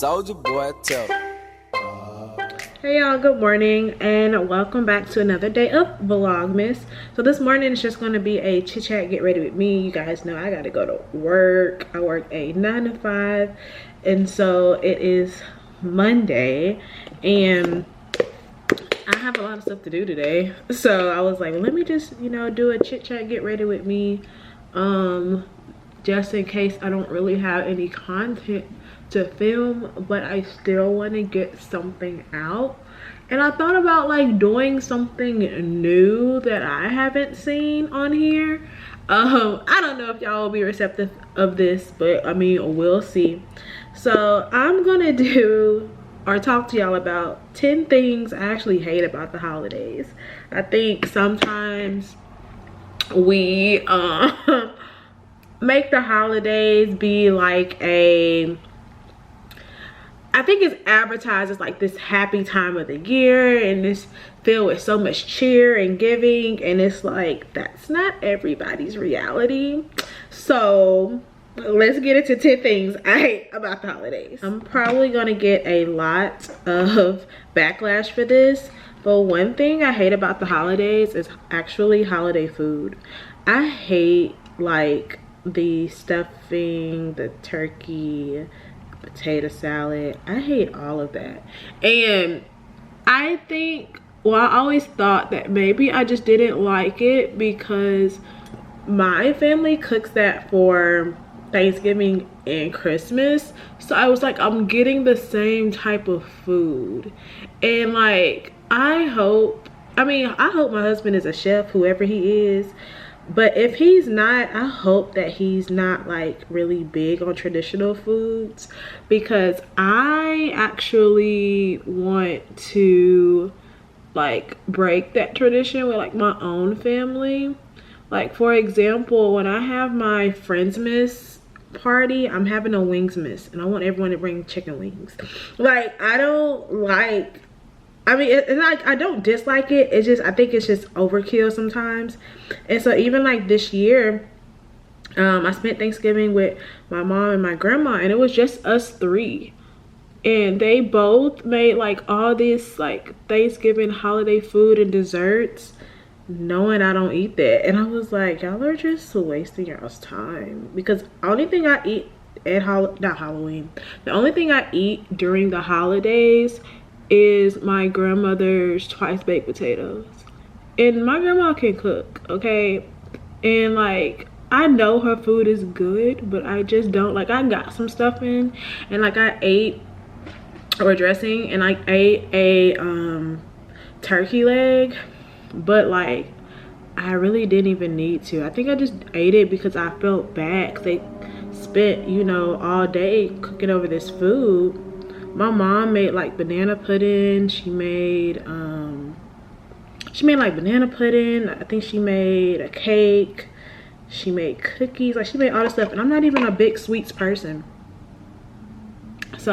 Soldier boy, tell. Hey y'all, good morning and welcome back to another day of Vlogmas. So this morning is just going to be a chit chat, get ready with me. You guys know I got to go to work. I work a 9 to 5 and so it is Monday and I have a lot of stuff to do today. So I was like, let me just, do a chit chat, get ready with me. Just in case I don't really have any content to film, but I still want to get something out. And I thought about like doing something new that I haven't seen on here. I don't know if y'all will be receptive of this, but I mean, we'll see. So I'm gonna do or talk to y'all about 10 things I actually hate about the holidays. I think sometimes we make the holidays be like I think it's advertised as like this happy time of the year and it's filled with so much cheer and giving, and it's like that's not everybody's reality. So let's get into 10 things I hate about the holidays. I'm probably gonna get a lot of backlash for this, but one thing I hate about the holidays is actually holiday food. I hate like the stuffing, the turkey, potato salad. I hate all of that. And I think, well, I always thought that maybe I just didn't like it because my family cooks that for Thanksgiving and Christmas. So I was like, I'm getting the same type of food. And like, I hope my husband is a chef, whoever he is. But if he's not, I hope that he's not like really big on traditional foods, because I actually want to like break that tradition with like my own family. Like for example, when I have my Friendsmas party, I'm having a Wingsmas and I want everyone to bring chicken wings. Like I mean, it's like I don't dislike it, it's just I think it's just overkill sometimes. And so even like this year, I spent Thanksgiving with my mom and my grandma and it was just us three, and they both made like all this like Thanksgiving holiday food and desserts knowing I don't eat that. And I was like, y'all are just wasting y'all's time, because the only thing I eat at the only thing I eat during the holidays is my grandmother's twice baked potatoes. And my grandma can cook, okay? And like, I know her food is good, but I just don't like, I got some stuff in and like I ate or dressing and I ate a turkey leg, but like I really didn't even need to. I think I just ate it because I felt bad, 'cause they spent, all day cooking over this food. My mom made like banana pudding. She made like banana pudding. I think she made a cake. She made cookies. Like she made all this stuff, and I'm not even a big sweets person. So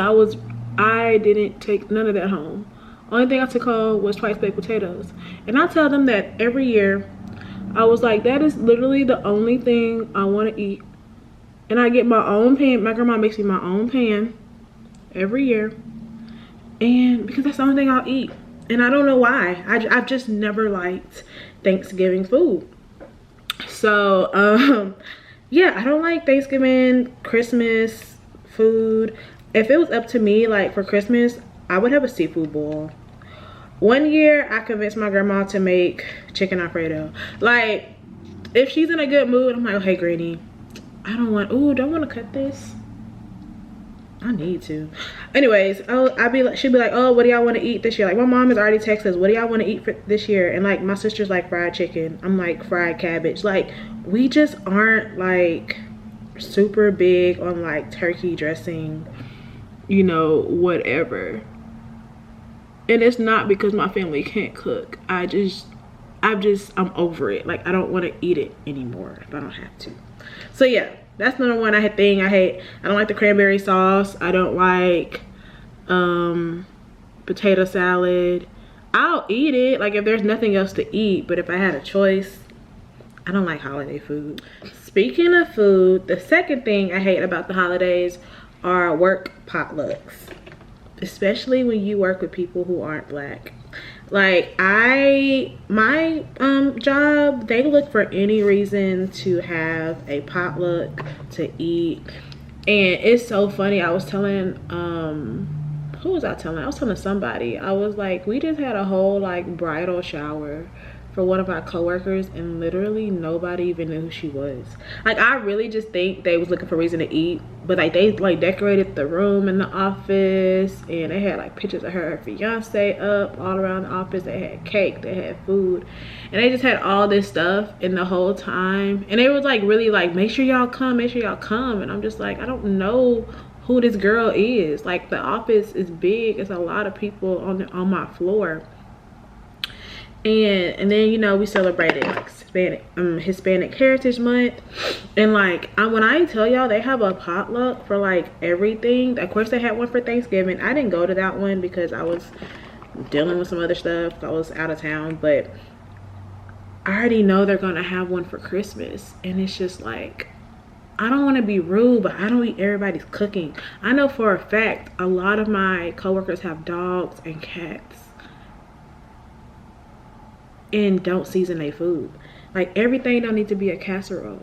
I didn't take none of that home. Only thing I took home was twice baked potatoes. And I tell them that every year. I was like, that is literally the only thing I want to eat. And I get my own pan. My grandma makes me my own pan every year, and because that's the only thing I'll eat. And I don't know why. I've just never liked Thanksgiving food. So yeah, I don't like Thanksgiving, Christmas food. If it was up to me, like for Christmas, I would have a seafood boil. One year I convinced my grandma to make chicken Alfredo. Like if she's in a good mood, I'm like, oh, hey Granny, don't want to cut this. I need to. Anyways, she'd be like, oh, what do y'all want to eat this year? Like my mom has already texted us, what do y'all want to eat for this year? And like my sister's like fried chicken. I'm like fried cabbage. Like we just aren't like super big on like turkey dressing, whatever. And it's not because my family can't cook. I'm over it. Like I don't want to eat it anymore if I don't have to. So yeah, that's number one thing I hate. I don't like the cranberry sauce. I don't like potato salad. I'll eat it like if there's nothing else to eat, but if I had a choice, I don't like holiday food. Speaking of food, the second thing I hate about the holidays are work potlucks, especially when you work with people who aren't Black. Like my job, they look for any reason to have a potluck to eat. And it's so funny. I was telling who was I telling? I was telling somebody. I was like, we just had a whole like bridal shower for one of our coworkers, and literally nobody even knew who she was. Like, I really just think they was looking for a reason to eat. But like, they like decorated the room in the office, and they had like pictures of her fiance up all around the office. They had cake, they had food, and they just had all this stuff. And the whole time, and they was like really like, make sure y'all come, make sure y'all come. And I'm just like, I don't know who this girl is. Like, the office is big, it's a lot of people on my floor. And then, you know, we celebrated like Hispanic Heritage Month, and like when I tell y'all, they have a potluck for like everything. Of course, they had one for Thanksgiving. I didn't go to that one because I was dealing with some other stuff. I was out of town, but I already know they're gonna have one for Christmas. And it's just like, I don't want to be rude, but I don't eat everybody's cooking. I know for a fact a lot of my coworkers have dogs and cats and don't season their food. Like, everything don't need to be a casserole.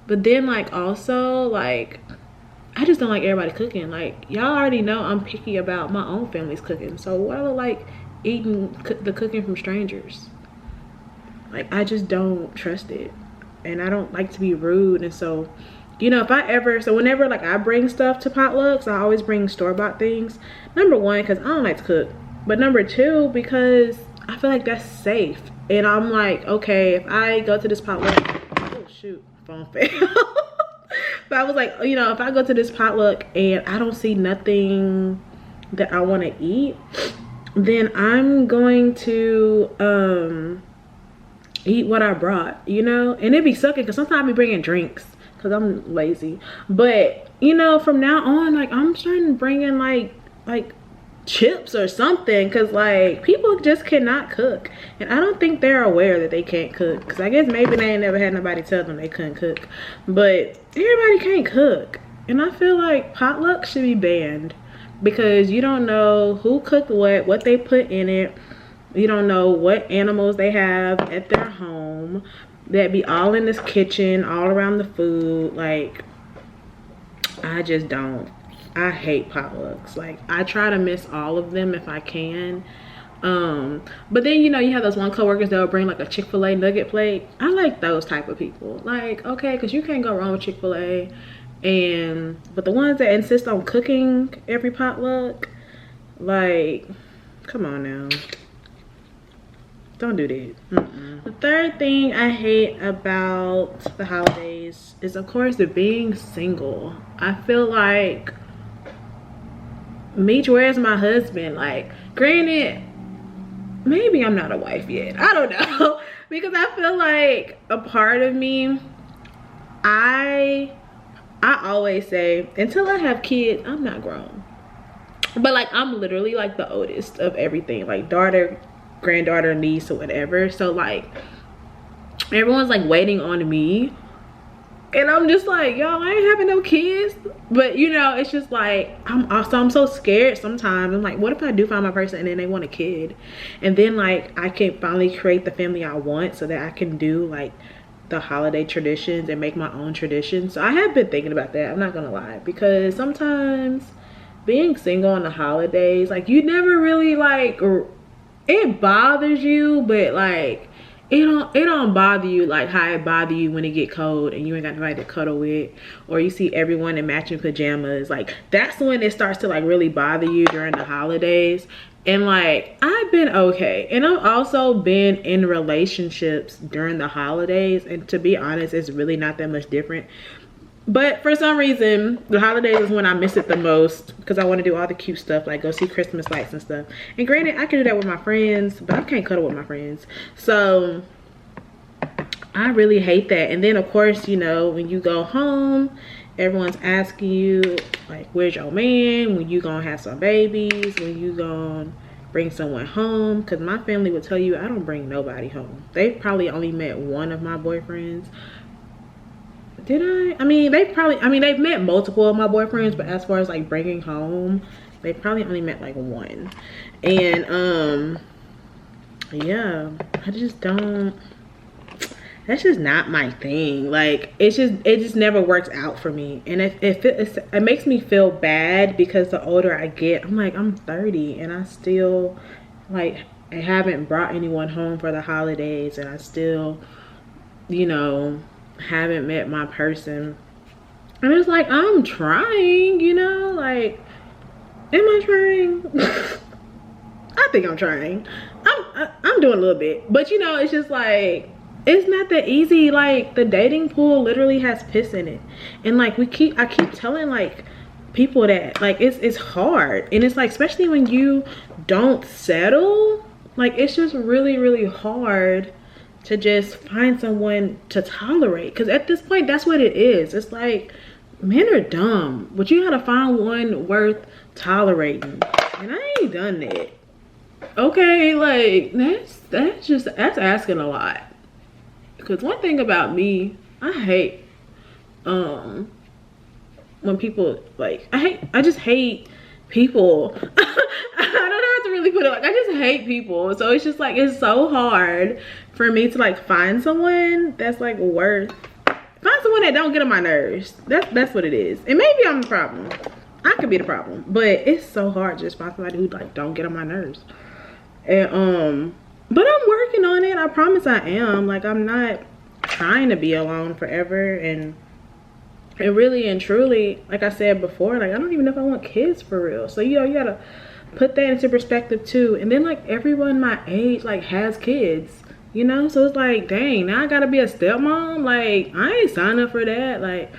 But then like, also like, I just don't like everybody cooking. Like, y'all already know I'm picky about my own family's cooking, so why do I like eating the cooking from strangers? Like, I just don't trust it, and I don't like to be rude. And so, you know, whenever like I bring stuff to potlucks, I always bring store-bought things. Number one, because I don't like to cook, but number two, because I feel like that's safe. And I'm like, okay, if I go to this potluck, oh shoot, phone fell. But I was like, you know, if I go to this potluck and I don't see nothing that I want to eat, then I'm going to eat what I brought, you know. And it be sucking because sometimes I be bringing drinks because I'm lazy. But, you know, from now on, like, I'm starting to bring in like chips or something, because like, people just cannot cook, and I don't think they're aware that they can't cook, because I guess maybe they ain't never had nobody tell them they couldn't cook. But everybody can't cook, and I feel like potluck should be banned, because you don't know who cooked what they put in it. You don't know what animals they have at their home that be all in this kitchen, all around the food. Like, I just don't. I hate potlucks. Like, I try to miss all of them if I can. But then, you know, you have those one coworkers that will bring like a Chick-fil-A nugget plate. I like those type of people. Like, okay, because you can't go wrong with Chick-fil-A. But the ones that insist on cooking every potluck, like, come on now. Don't do that. The third thing I hate about the holidays is, of course, being single. I feel like, Meech, where's my husband? Like, granted, maybe I'm not a wife yet. I don't know. Because I feel like a part of me, I always say, until I have kids, I'm not grown. But like, I'm literally like the oldest of everything. Like, daughter, granddaughter, niece, or whatever. So like, everyone's like waiting on me. And I'm just like, y'all, I ain't having no kids. But, you know, it's just like, I'm so scared sometimes. I'm like, what if I do find my person and then they want a kid? And then, like, I can finally create the family I want so that I can do, like, the holiday traditions and make my own traditions. So I have been thinking about that. I'm not going to lie. Because sometimes being single on the holidays, like, you never really, like, it bothers you. But, like, it don't bother you like how it bother you when it get cold and you ain't got nobody to cuddle with, or you see everyone in matching pajamas. Like, that's when it starts to like really bother you during the holidays. And like, I've been okay, and I've also been in relationships during the holidays, and to be honest, it's really not that much different. But for some reason, the holidays is when I miss it the most, because I want to do all the cute stuff, like go see Christmas lights and stuff. And granted, I can do that with my friends, but I can't cuddle with my friends. So I really hate that. And then, of course, you know, when you go home, everyone's asking you, like, where's your man? When you gonna have some babies? When you gonna bring someone home? Because my family would tell you I don't bring nobody home. They probably only met one of my boyfriends. Did I? I mean, they've met multiple of my boyfriends, but as far as like bringing home, they probably only met like one. And yeah, I just don't, that's just not my thing. Like, it just never works out for me. And it makes me feel bad because the older I get, I'm like, I'm 30 and I still like, I haven't brought anyone home for the holidays, and I still, you know, haven't met my person. And it's like, I'm trying, you know, like, am I trying? I think I'm trying. I'm doing a little bit, but you know, it's just like, it's not that easy. Like, the dating pool literally has piss in it, and like I keep telling like people that like it's hard, and it's like, especially when you don't settle, like it's just really hard to just find someone to tolerate, because at this point that's what it is. It's like, men are dumb, but you gotta find one worth tolerating, and I ain't done that. Okay, like that's asking a lot. Because one thing about me, I hate when people like, I just hate people. I don't know how to really put it. Like, I just hate people. So it's just like, it's so hard for me to like find someone that's like find someone that don't get on my nerves. That's what it is. And maybe I'm the problem. I could be the problem, but it's so hard to just find somebody who like don't get on my nerves. And but I'm working on it. I promise I am. Like, I'm not trying to be alone forever. And really and truly, like I said before, like, I don't even know if I want kids for real. So, you know, you gotta put that into perspective too. And then like, everyone my age like has kids, you know? So it's like, dang, now I gotta be a stepmom? Like, I ain't signed up for that. Like,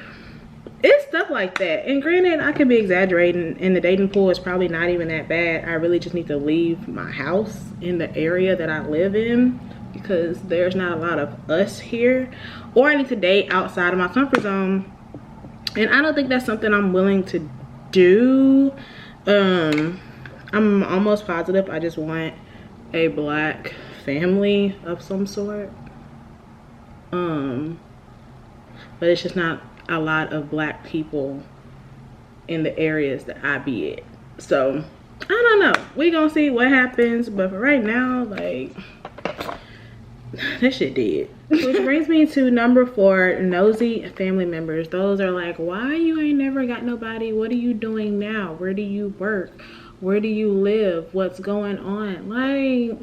it's stuff like that. And granted, I could be exaggerating, and the dating pool is probably not even that bad. I really just need to leave my house in the area that I live in, because there's not a lot of us here. Or I need to date outside of my comfort zone, and I don't think that's something I'm willing to do. I'm almost positive I just want a black family of some sort. But it's just not a lot of black people in the areas that I be at. So I don't know, we gonna see what happens, but for right now, like, that shit dead. Which brings me to number 4, nosy family members. Those are like, why you ain't never got nobody? What are you doing now? Where do you work? Where do you live? What's going on? Like,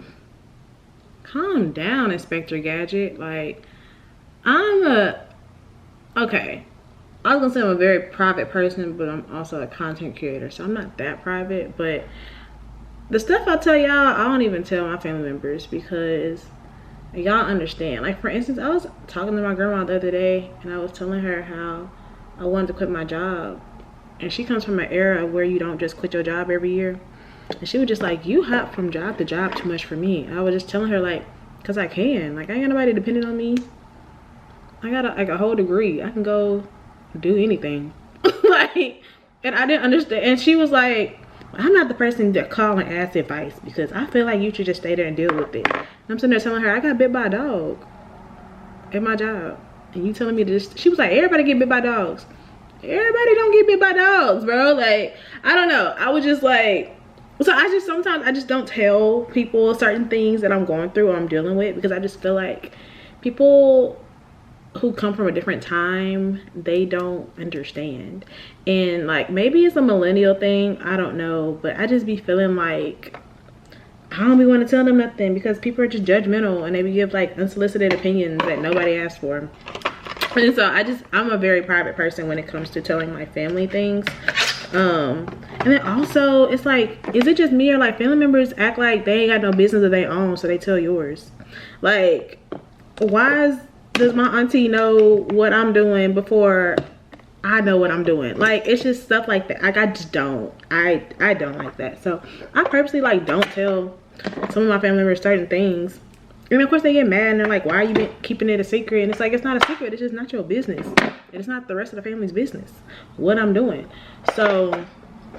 calm down, Inspector Gadget. Like, okay, I was gonna say I'm a very private person, but I'm also a content creator, so I'm not that private. But the stuff I tell y'all, I don't even tell my family members, because y'all understand. Like, for instance, I was talking to my grandma the other day, and I was telling her how I wanted to quit my job. And she comes from an era where you don't just quit your job every year. And she was just like, you hop from job to job too much for me. I was just telling her, like, because I can. Like, I ain't got nobody depending on me. I got like a whole degree. I can go do anything. Like, and I didn't understand. And she was like, I'm not the person to call and ask advice, because I feel like you should just stay there and deal with it. And I'm sitting there telling her, I got bit by a dog at my job, and you telling me this? She was like, everybody get bit by dogs. Everybody don't get bit by dogs, bro. Like, I don't know. I was just like, so sometimes I just don't tell people certain things that I'm going through or I'm dealing with, because I just feel like people who come from a different time, they don't understand. And like, maybe it's a millennial thing, I don't know, but I just be feeling like I don't be want to tell them nothing, because people are just judgmental, and they be give like unsolicited opinions that nobody asked for. And so I'm a very private person when it comes to telling my family things. And then also, it's like, is it just me, or like family members act like they ain't got no business of their own, so they tell yours? Like, why does my auntie know what I'm doing before I know what I'm doing? Like, it's just stuff like that. Like, I just don't. I don't like that. So I purposely like don't tell some of my family members certain things. And of course they get mad, and they're like, why are you keeping it a secret? And it's like, it's not a secret. It's just not your business. And it's not the rest of the family's business what I'm doing. So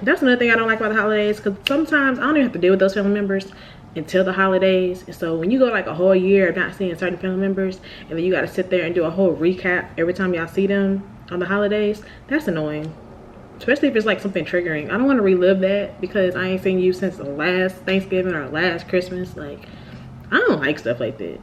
that's another thing I don't like about the holidays, because sometimes I don't even have to deal with those family members. until the holidays. And so when you go like a whole year of not seeing certain family members, and then you got to sit there and do a whole recap every time y'all see them on the holidays, that's annoying. Especially if it's like something triggering. I don't want to relive that because I ain't seen you since the last Thanksgiving or last Christmas. Like, I don't like stuff like that.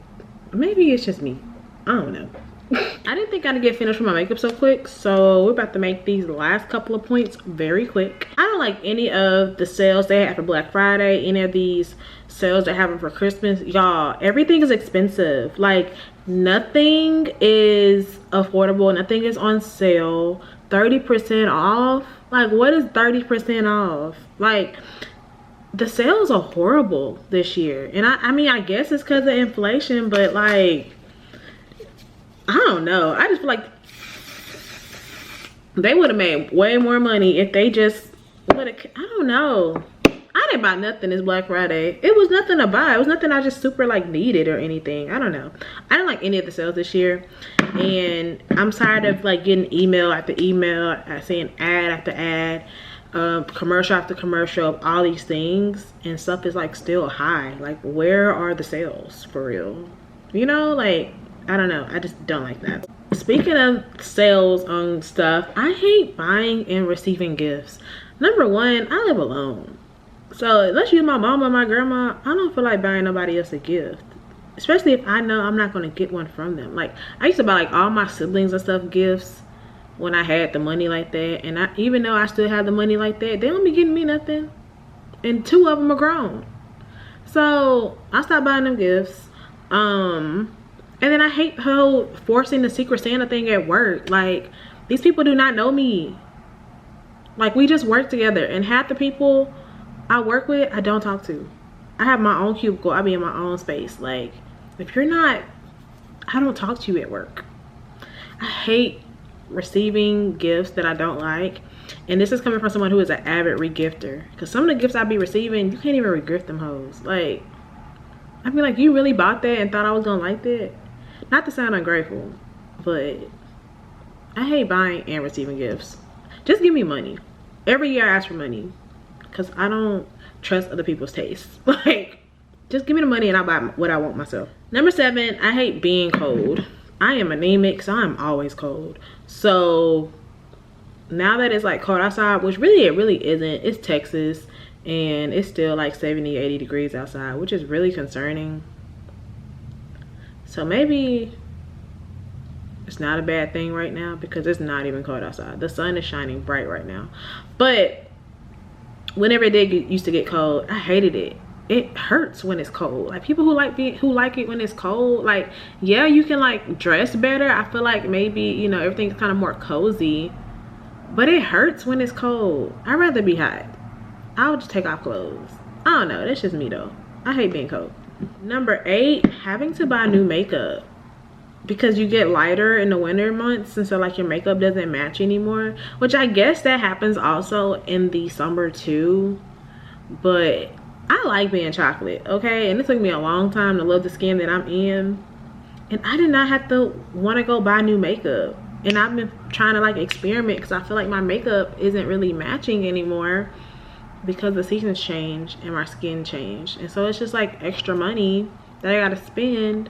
Maybe it's just me. I don't know. I didn't think I'd get finished with my makeup so quick, so we're about to make these last couple of points very quick. I don't like any of the sales they have for Black Friday, any of these sales they're having for Christmas. Y'all, everything is expensive. Like, nothing is affordable, nothing is on sale. 30% off. Like, what is 30% off? Like, the sales are horrible this year. And I mean, I guess it's because of inflation, but like, I don't know. I just feel like they would have made way more money if they just would have. I don't know. I didn't buy nothing this Black Friday. It was nothing to buy. It was nothing I just super like needed or anything. I don't know. I didn't like any of the sales this year. And I'm tired of like getting email after email, seeing ad after ad, commercial after commercial of all these things. And stuff is like still high. Like, where are the sales for real? You know, like, I don't know. I just don't like that. Speaking of sales on stuff, I hate buying and receiving gifts. Number one, I live alone. So unless you're my mom or my grandma, I don't feel like buying nobody else a gift. Especially if I know I'm not going to get one from them. Like, I used to buy like all my siblings and stuff gifts when I had the money like that. And even though I still have the money like that, they don't be getting me nothing. And 2 of them are grown. So I stopped buying them gifts. And then I hate how forcing the Secret Santa thing at work. Like, these people do not know me. Like, we just work together. And half the people I work with, I don't talk to. I have my own cubicle. I be in my own space. Like, if you're not, I don't talk to you at work. I hate receiving gifts that I don't like. And this is coming from someone who is an avid regifter. Because some of the gifts I be receiving, you can't even regift them hoes. Like, I be like, you really bought that and thought I was going to like that? Not to sound ungrateful, but I hate buying and receiving gifts. Just give me money. Every year I ask for money because I don't trust other people's tastes. Like, just give me the money and I'll buy what I want myself. Number 7, I hate being cold. I am anemic, so I'm always cold. So now that it's like cold outside, which really it really isn't. It's Texas and it's still like 70, 80 degrees outside, which is really concerning. So maybe it's not a bad thing right now because it's not even cold outside. The sun is shining bright right now. But whenever it used to get cold, I hated it. It hurts when it's cold. Like, people who like it when it's cold, like, yeah, you can like dress better. I feel like maybe, you know, everything's kind of more cozy. But it hurts when it's cold. I'd rather be hot. I would just take off clothes. I don't know. That's just me though. I hate being cold. Number 8, having to buy new makeup because you get lighter in the winter months, and so like your makeup doesn't match anymore, which I guess that happens also in the summer too. But I like being chocolate, okay? And it took me a long time to love the skin that I'm in, and I did not have to want to go buy new makeup. And I've been trying to like experiment because I feel like my makeup isn't really matching anymore because the seasons change and my skin changed. And so it's just like extra money that I gotta spend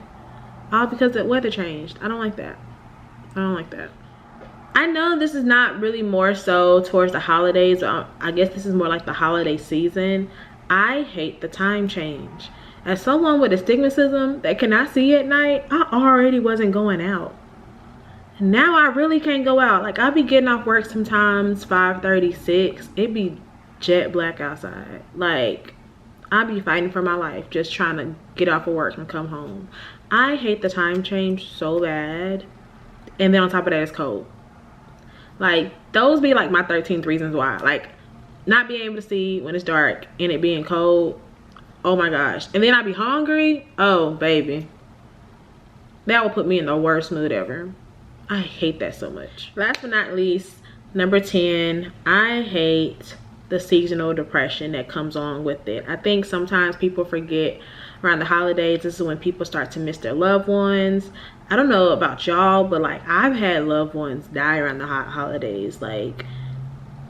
all because the weather changed. I don't like that. I don't like that. I know this is not really more so towards the holidays. I guess this is more like the holiday season. I hate the time change. As someone with astigmatism that cannot see at night, I already wasn't going out. Now I really can't go out. Like, I'll be getting off work sometimes 5:36. It be jet black outside. Like, I'll be fighting for my life just trying to get off of work and come home. I hate the time change so bad. And then on top of that, it's cold. Like, those be like my 13th reasons why. Like, not being able to see when it's dark and it being cold. Oh my gosh. And then I be hungry. Oh baby, that will put me in the worst mood ever. I hate that so much. Last but not least, number 10, I hate the seasonal depression that comes along with it. I think sometimes people forget around the holidays, this is when people start to miss their loved ones. I don't know about y'all, but like, I've had loved ones die around the holidays. Like,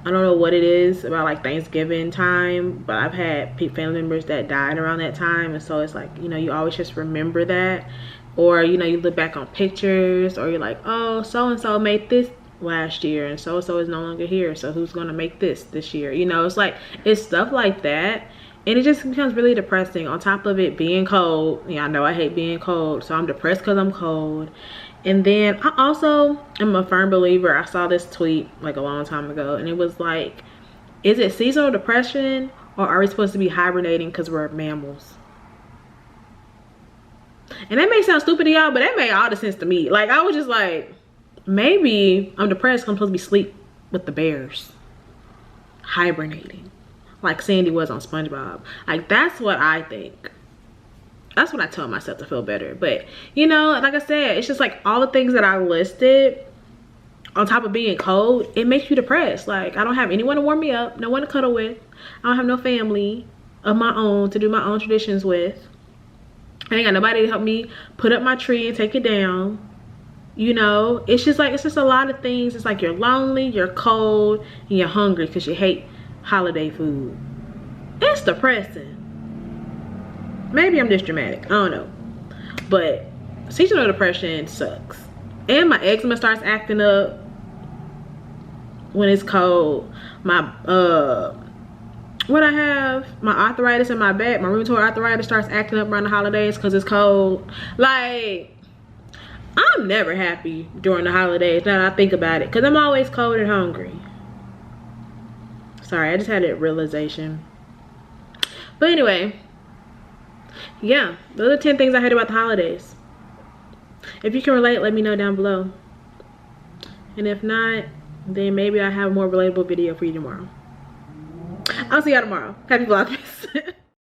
I don't know what it is about like Thanksgiving time, but I've had family members that died around that time, and so it's like, you know, you always just remember that. Or, you know, you look back on pictures, or you're like, oh, so and so made this last year, and so is no longer here, so who's gonna make this year? You know, it's like, it's stuff like that, and it just becomes really depressing. On top of it being cold, yeah, I know I hate being cold, so I'm depressed because I'm cold. And then I also am a firm believer, I saw this tweet like a long time ago, and it was like, is it seasonal depression, or are we supposed to be hibernating because we're mammals? And that may sound stupid to y'all, but that made all the sense to me. Like, I was just like, maybe I'm depressed because I'm supposed to be asleep with the bears, hibernating like Sandy was on SpongeBob. Like, that's what I think. That's what I tell myself to feel better. But, you know, like I said, it's just like all the things that I listed, on top of being cold, it makes you depressed. Like, I don't have anyone to warm me up, no one to cuddle with. I don't have no family of my own to do my own traditions with. I ain't got nobody to help me put up my tree and take it down. You know, it's just like, it's just a lot of things. It's like you're lonely, you're cold, and you're hungry because you hate holiday food. It's depressing. Maybe I'm just dramatic, I don't know, but seasonal depression sucks. And my eczema starts acting up when it's cold. My what I have, my arthritis in my back, my rheumatoid arthritis starts acting up around the holidays because it's cold. Like, I'm never happy during the holidays now that I think about it, because I'm always cold and hungry. Sorry, I just had that realization. But anyway, yeah, those are 10 things I hate about the holidays. If you can relate, let me know down below. And if not, then maybe I'll have a more relatable video for you tomorrow. I'll see y'all tomorrow. Happy Vlogmas.